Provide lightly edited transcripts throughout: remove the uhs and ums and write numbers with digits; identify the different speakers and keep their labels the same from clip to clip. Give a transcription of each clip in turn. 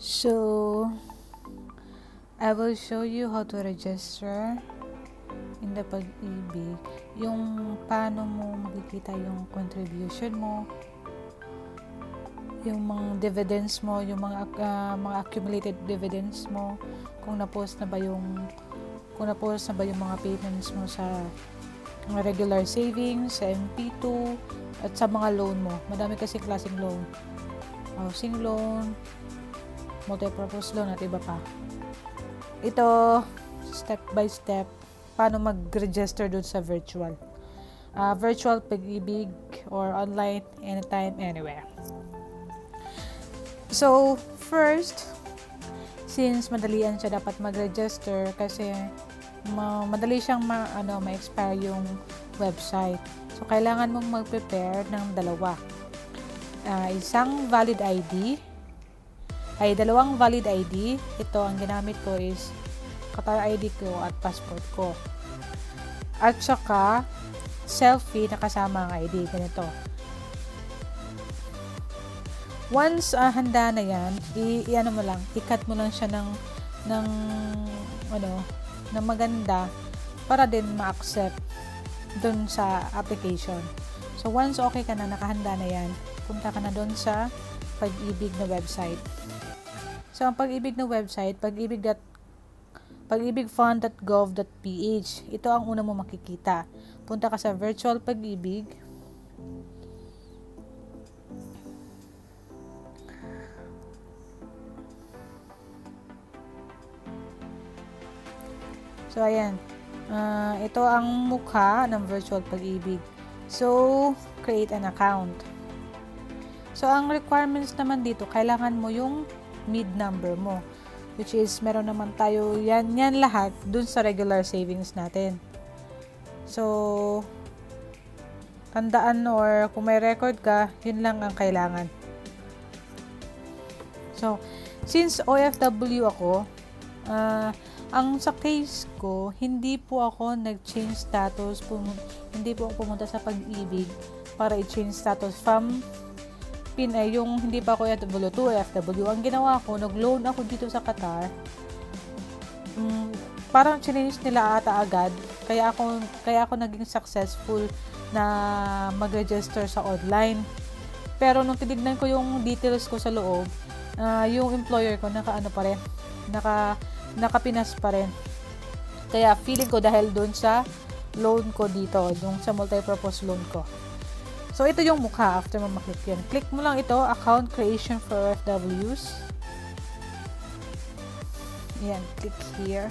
Speaker 1: So, I will show you how to register in the Pag-ibig. Yung paano mo makikita yung contribution mo, yung mga dividends mo, yung mga accumulated dividends mo, kung na-post na ba yung mga payments mo sa regular savings, sa MP2, at sa mga loan mo. Madami kasi klaseng loan. Housing loan, multi-purpose loan, at iba pa. Ito, step by step, paano mag-register dun sa virtual. Virtual Pag-ibig or online, anytime, anywhere. So, first, since madalian siya dapat mag-register kasi madali siyang ma-expire yung website. So, kailangan mong mag-prepare ng dalawa. Isang valid ID, dalawang valid ID. Ito, ang ginamit ko is Qatar ID ko at passport ko. At saka, selfie na kasama ang ID. Ganito. Once handa na yan, i-cut mo lang siya ng maganda para din ma-accept dun sa application. So, once okay ka na, nakahanda na yan, punta ka na dun sa Pag-ibig na website. So, ang Pag-ibig na website, pagibigfund.gov.ph. Ito ang una mo makikita. Punta ka sa Virtual Pag-ibig. So, ayan. Ito ang mukha ng Virtual Pag-ibig. So, create an account. So, ang requirements naman dito, kailangan mo yung MID number mo. Which is, meron naman tayo, yan lahat, dun sa regular savings natin. So, tandaan or kung may record ka, yun lang ang kailangan. So, since OFW ako, ang sa case ko, hindi po ako nag-change status, hindi po ako pumunta sa Pag-ibig para i-change status from Pinay, yung hindi pa ako OFW to OFW. Ang ginawa ko, nag-loan ako dito sa Qatar. Parang change nila ata agad. Kaya ako naging successful na mag-register sa online. Pero nung tinignan ko yung details ko sa loob, yung employer ko nakapinas pa rin. Kaya feeling ko dahil doon sa loan ko dito, yung sa multi-purpose loan ko. So, ito yung mukha after mo maklik yan. Click mo lang ito, account creation for OFWs. Yan, click here.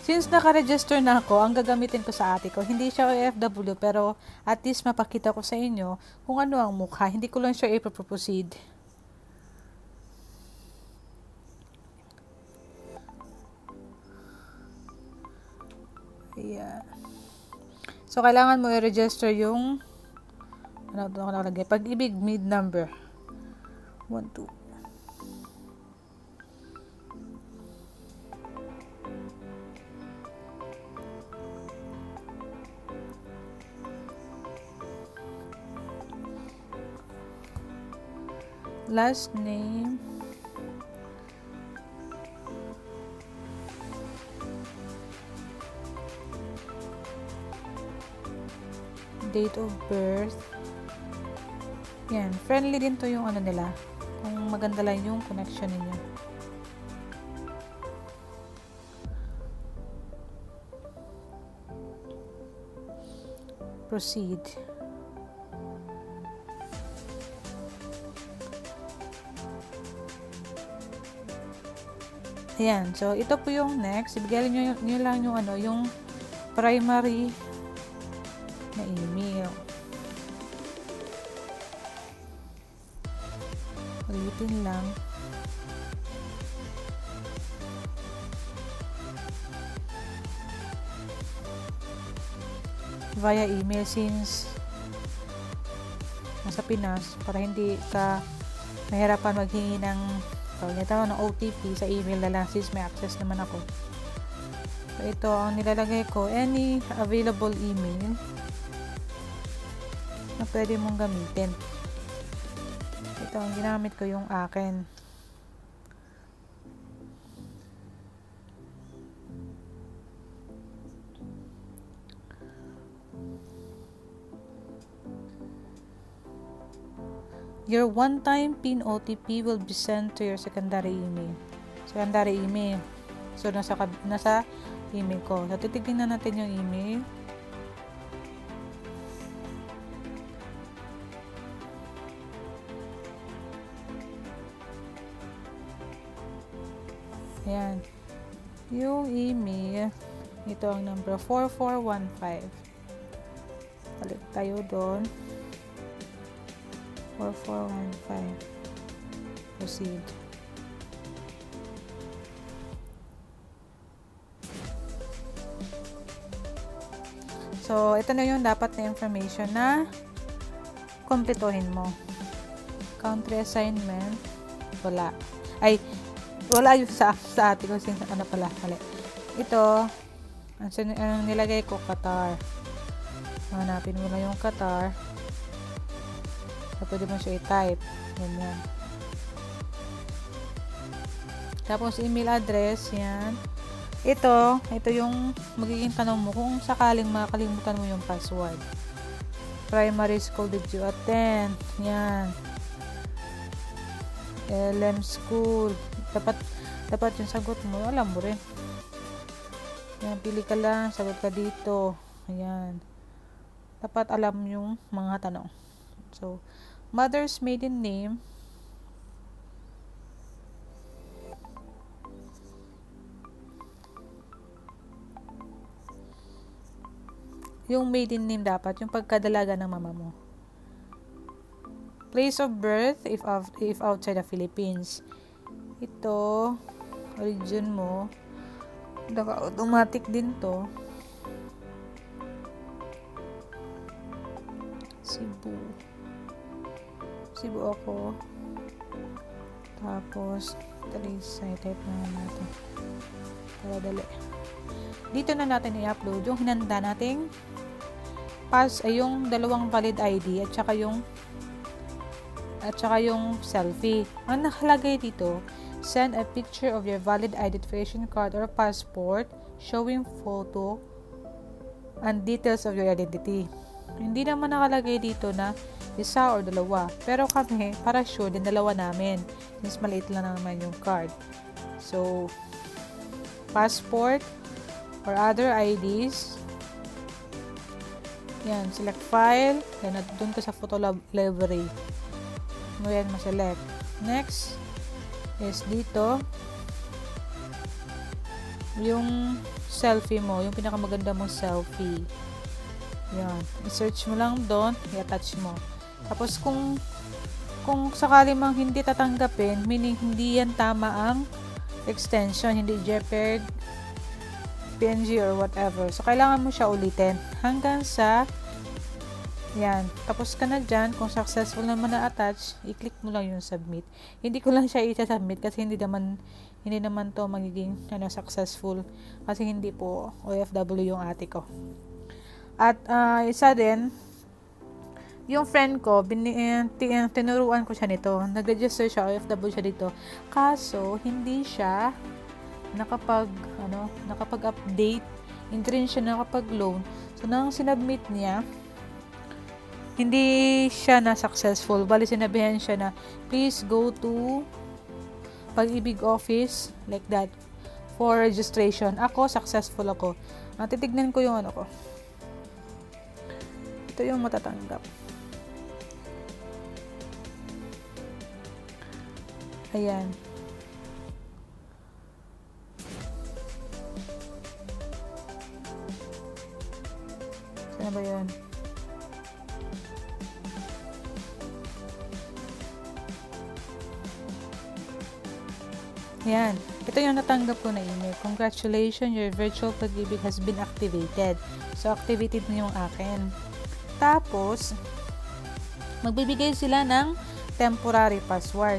Speaker 1: Since naka-register na ako, ang gagamitin ko sa ate ko, hindi siya OFW, pero at least mapakita ko sa inyo kung ano ang mukha. Hindi ko lang siya i-proceed. Ayan. So, kailangan mo i-register yung Pag-ibig MID number. 12. Last name. Date of birth. Yan. Friendly din to yung nila. Kung maganda lang yung connection ninyo. Proceed. Ayan. So, ito po yung next. Ibigay nyo lang yung primary na email. Ulitin lang. Via email since nasa Pinas para hindi ka mahirapan maghingi ng OTP sa email na lang since may access naman ako. So, ito ang nilalagay ko, any available email na pwede mong gamitin. Ito ang ginamit ko, yung akin. Your one-time PIN OTP will be sent to your secondary email. Secondary email. So, nasa email ko. So, titignan natin yung email. Ayan. Yung email, ito ang number 4415. Balik tayo doon. 4415. Proceed. So, ito na yung dapat na information na kumpletuhin mo. Country assignment, wala. Ay, wala yung sa ate ko. Ano pala, mali. Ito, ang nilagay ko, Qatar. Hanapin mo na yung Qatar. So, pwede mo siya i-type. Ganyan. Tapos, email address, yan. Ito yung magiging tanong mo kung sakaling makakalimutan mo yung password. Primary school did you attend? Yan. LM school. Dapat yung sagot mo. Alam mo rin. Yan, pili ka lang. Sagot ka dito. Ayan. Dapat alam yung mga tanong. So, mother's maiden name. Yung maiden name dapat, yung pagkadalaga ng mama mo. Place of birth, if outside the Philippines. Ito, origin mo. Automatic din to. Cebu ako. Tapos, type na natin. Para dali. Dito na natin i-upload yung hinanda nating yung dalawang valid ID at saka yung selfie. Ang nakalagay dito, send a picture of your valid identification card or passport showing photo and details of your identity. Hindi naman nakalagay dito na isa or dalawa. Pero kami, para sure, din dalawa namin. Since maliit lang naman yung card. So, passport or other IDs. Yan, select file. Yan, doon ka sa photo library. Mo yan, ma-select. Next is dito yung selfie mo, yung pinakamaganda mong selfie. Yan, i-search mo lang doon, i-attach mo. Tapos kung sakali mang hindi tatanggapin, meaning hindi yan tama ang extension, hindi JPEG, PNG or whatever. So, kailangan mo siya ulitin hanggang sa yan. Tapos ka na dyan. Kung successful naman na-attach, i-click mo lang yung submit. Hindi ko lang siya i-submit kasi hindi naman to magiging successful kasi hindi po OFW yung ate ko. At isa din, yung friend ko, tinuruan ko siya nito. Nag-register siya, OFW siya dito. Kaso, hindi siya nakapag-update, hindi rin siya nakapag-loan. So, nang sinubmit niya, hindi siya na-successful. Bali, sinabihan siya na, please go to Pag-ibig office, like that, for registration. Ako, successful ako. Titignan ko yung ano ko. Ito yung matatanggap. Ayan. Saan ba yun? Ayan. Ito yung natanggap ko na email. Congratulations, your virtual Pag-ibig has been activated. So, activated na yung akin. Tapos, magbibigay sila ng temporary password.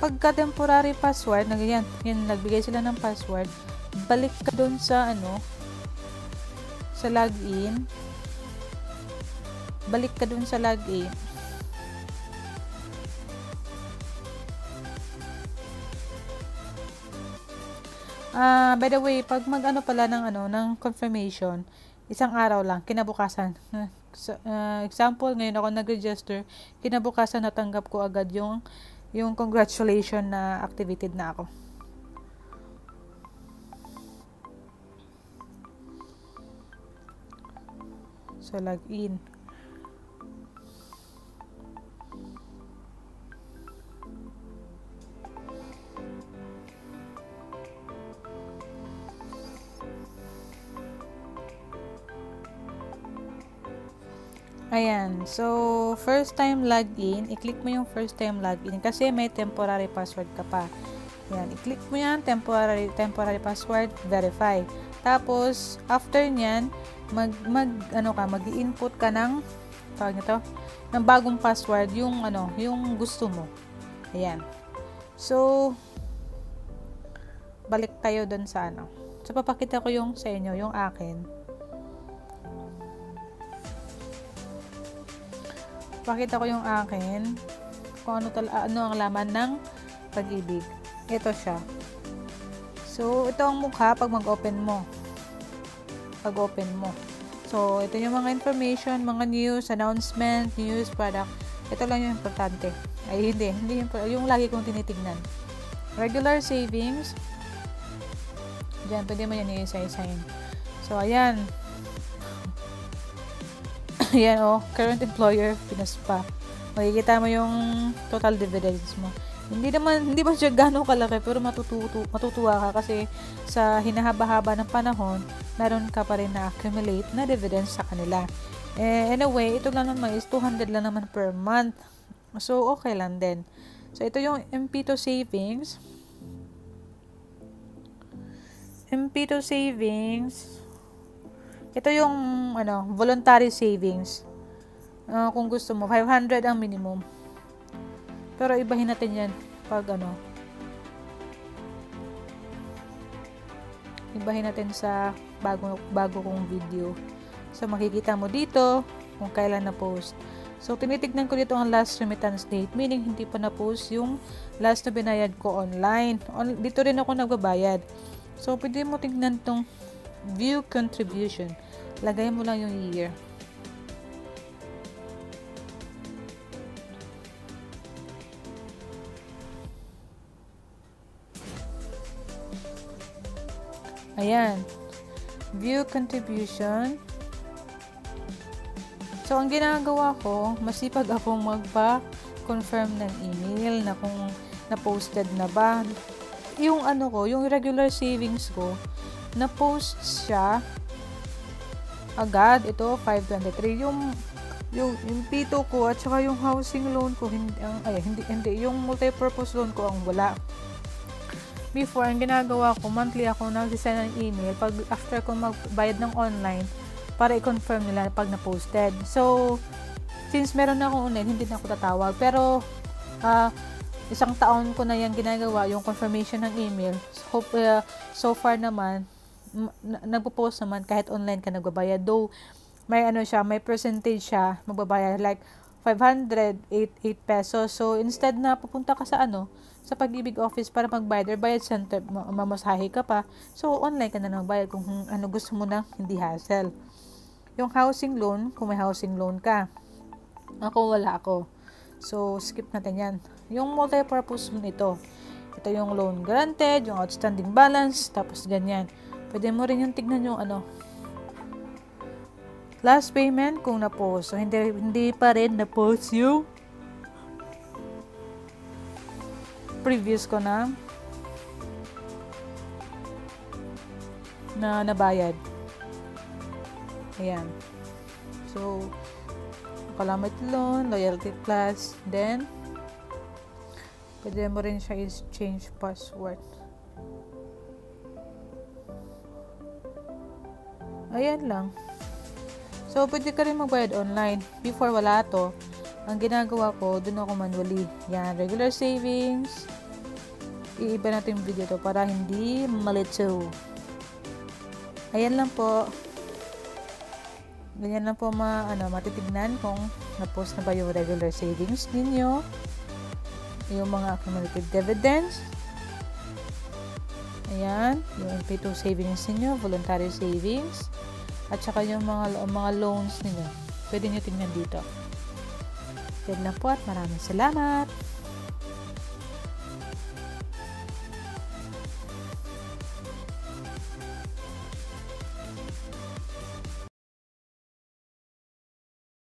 Speaker 1: Pagka temporary password, nagbigay sila ng password, balik ka dun sa sa login. Balik ka dun sa login. By the way, pag ng confirmation, isang araw lang, kinabukasan, Example, ngayon ako nag-register, kinabukasan natanggap ko agad yung congratulation na activated na ako. So, login. Ayan. So, first time login, i-click mo yung first time login kasi may temporary password ka pa. Ayan, i-click mo yan, temporary password, verify. Tapos, after nyan, mag-i-input ka ng, tawag nito, ng bagong password, yung gusto mo. Ayan. So, balik tayo dun sa So, papakita ko yung sa inyo, yung akin. Pakita ko yung akin kung ano ang laman ng Pag-ibig. Ito siya. So, ito ang mukha pag mag-open mo. So, ito yung mga information, mga news, announcement, news, product. Ito lang yung importante. Ay, hindi yung lagi kong tinitignan. Regular savings. Diyan, pwede mo yan i-isa-isahin. So, ayan. Yan current employer, pinas pa. Makikita mo yung total dividends mo. Hindi ba siya gano'ng kalaki, pero matutuwa ka kasi sa hinahaba-haba ng panahon, meron ka pa rin na-accumulate na dividends sa kanila. Anyway, ito lang naman is 200 lang naman per month. So, okay lang din. So, ito yung MP2 savings. MP2 savings. Ito yung voluntary savings. Kung gusto mo, 500 ang minimum. Pero ibahin natin yan pag ibahin natin sa bago kong video. So, makikita mo dito kung kailan na-post. So, tinitignan ko dito ang last remittance date, meaning hindi pa na-post yung last na binayad ko online. Dito rin ako nagbabayad. So, pwede mo tignan tong view contribution. Lagay mo lang yung year. Ayan. View contribution. So, ang ginagawa ko, masipag akong magpa-confirm ng email na kung na-posted na ba. Yung yung regular savings ko, na-post siya agad. Ito 523 yung P2 ko at saka yung housing loan ko hindi yung multi-purpose loan ko ang wala. Before, ang ginagawa ko, monthly ako nagsisend ng email pag after ko magbayad ng online para i-confirm nila pag na-posted. So, since meron na akong online, hindi na ako tatawag. Pero, isang taon ko na yan ginagawa, yung confirmation ng email. So far naman, nagpo-post naman kahit online ka nagbabayad. Though, may may percentage siya, magbabayad like 508 pesos. So, instead na pupunta ka sa sa Pag-ibig office para magbayad or bayad center, mamasahe ka pa. So, online ka na magbayad kung gusto mo na, hindi hassle. Yung housing loan, kung may housing loan ka. Ako, wala ako. So, skip natin yan. Yung multi-purpose loan ito yung loan granted, yung outstanding balance, tapos ganyan. Pwede mo rin yung tignan yung last payment kung na-post. So, hindi pa rin na-post yung previous ko na nabayad. Ayan. So, calamity loan, loyalty plus, then pwede mo rin siya change password. Ayan lang. So, pwede ka rin magbayad online. Before, wala to. Ang ginagawa ko, dun ako manually. Yan, regular savings. Iiba natin yung video to para hindi malito. Ayan lang po. Ganyan lang po matitignan kung na-post na ba yung regular savings ninyo. Yung mga accumulated dividends. Ayan, yung MP2 savings ninyo, voluntary savings, at saka yung mga loans ninyo. pwede nyo tingnan dito. Yan lang po at maraming salamat.